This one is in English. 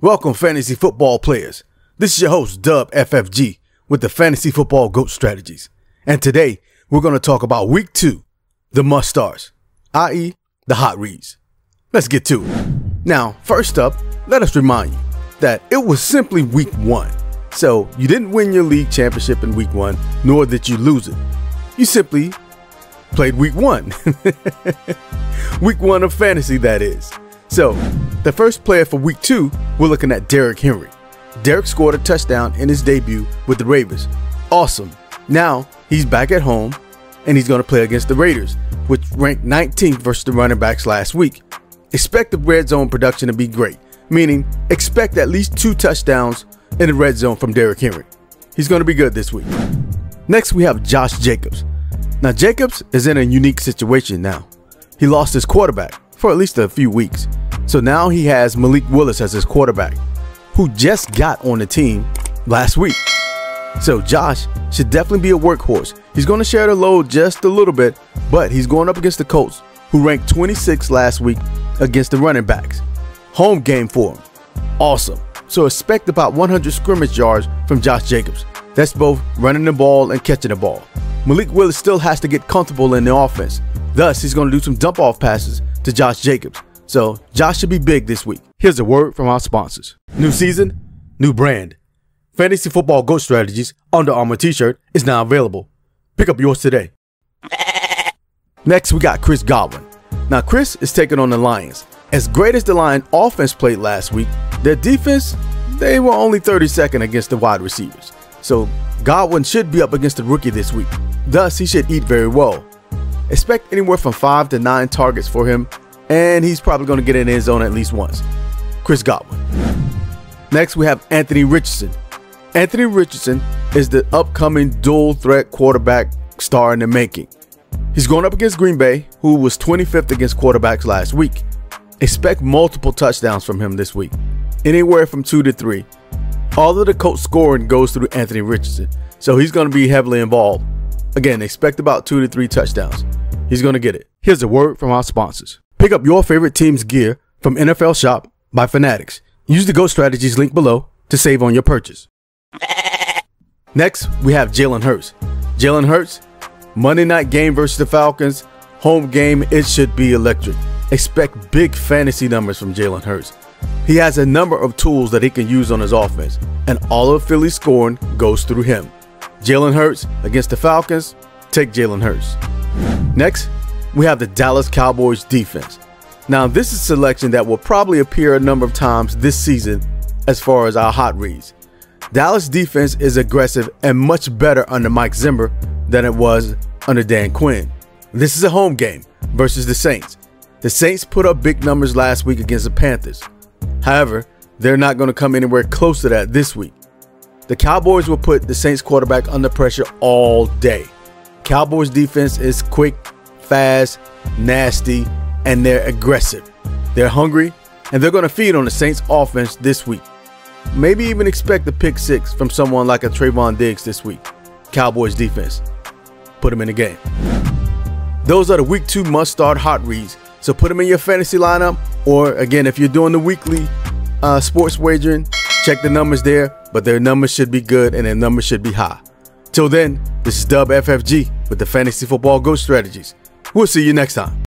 Welcome, fantasy football players. This is your host, Dub FFG, with the Fantasy Football GOAT Strategies. And today, we're going to talk about Week 2, the must-starts, i.e. the hot reads. Let's get to it. Now, first up, let us remind you that it was simply Week 1. So, you didn't win your league championship in Week 1, nor did you lose it. You simply played Week 1. Week 1 of fantasy, that is. So, the first player for Week 2, we're looking at Derrick Henry. Derrick scored a touchdown in his debut with the Ravens. Awesome. Now, he's back at home, and he's going to play against the Raiders, which ranked 19th versus the running backs last week. Expect the red zone production to be great, meaning expect at least 2 touchdowns in the red zone from Derrick Henry. He's going to be good this week. Next, we have Josh Jacobs. Now, Jacobs is in a unique situation now. He lost his quarterback for at least a few weeks. So now he has Malik Willis as his quarterback, who just got on the team last week. So Josh should definitely be a workhorse. He's going to share the load just a little bit, but he's going up against the Colts, who ranked 26th last week against the running backs. Home game for him. Awesome. So expect about 100 scrimmage yards from Josh Jacobs. That's both running the ball and catching the ball. Malik Willis still has to get comfortable in the offense. Thus, he's going to do some dump-off passes to Josh Jacobs. So, Josh should be big this week. Here's a word from our sponsors. New season, new brand. Fantasy Football GOAT Strategies Under Armour t-shirt is now available. Pick up yours today. Next, we got Chris Godwin. Now, Chris is taking on the Lions. As great as the Lions offense played last week, their defense, they were only 32nd against the wide receivers. So, Godwin should be up against the rookie this week. Thus, he should eat very well. Expect anywhere from 5 to 9 targets for him, and he's probably going to get in the end zone at least once. Chris Godwin. Next, we have Anthony Richardson. Anthony Richardson is the upcoming dual threat quarterback star in the making. He's going up against Green Bay, who was 25th against quarterbacks last week. Expect multiple touchdowns from him this week, anywhere from 2 to 3. All of the Colts scoring goes through Anthony Richardson, so he's going to be heavily involved. Again, expect about 2 to 3 touchdowns. He's going to get it. Here's a word from our sponsors. Pick up your favorite team's gear from NFL Shop by Fanatics. Use the GOAT Strategies link below to save on your purchase. Next, we have Jalen Hurts. Jalen Hurts, Monday night game versus the Falcons. Home game, it should be electric. Expect big fantasy numbers from Jalen Hurts. He has a number of tools that he can use on his offense, and all of Philly's scoring goes through him. Jalen Hurts against the Falcons, take Jalen Hurts. Next, we have the Dallas Cowboys defense. Now, this is a selection that will probably appear a number of times this season as far as our hot reads. Dallas defense is aggressive and much better under Mike Zimmer than it was under Dan Quinn. This is a home game versus the Saints. The Saints put up big numbers last week against the Panthers. However, they're not going to come anywhere close to that this week. The Cowboys will put the Saints quarterback under pressure all day. Cowboys defense is quick, fast, nasty, and they're aggressive. They're hungry, and they're going to feed on the Saints offense this week. Maybe even expect a pick 6 from someone like a Trayvon Diggs this week. Cowboys defense. Put them in the game. Those are the Week 2 must-start hot reads. So put them in your fantasy lineup, or again, if you're doing the weekly sports wagering, check the numbers there, but their numbers should be good and their numbers should be high. Till then, this is Dub FFG with the Fantasy Football GOAT Strategies. We'll see you next time.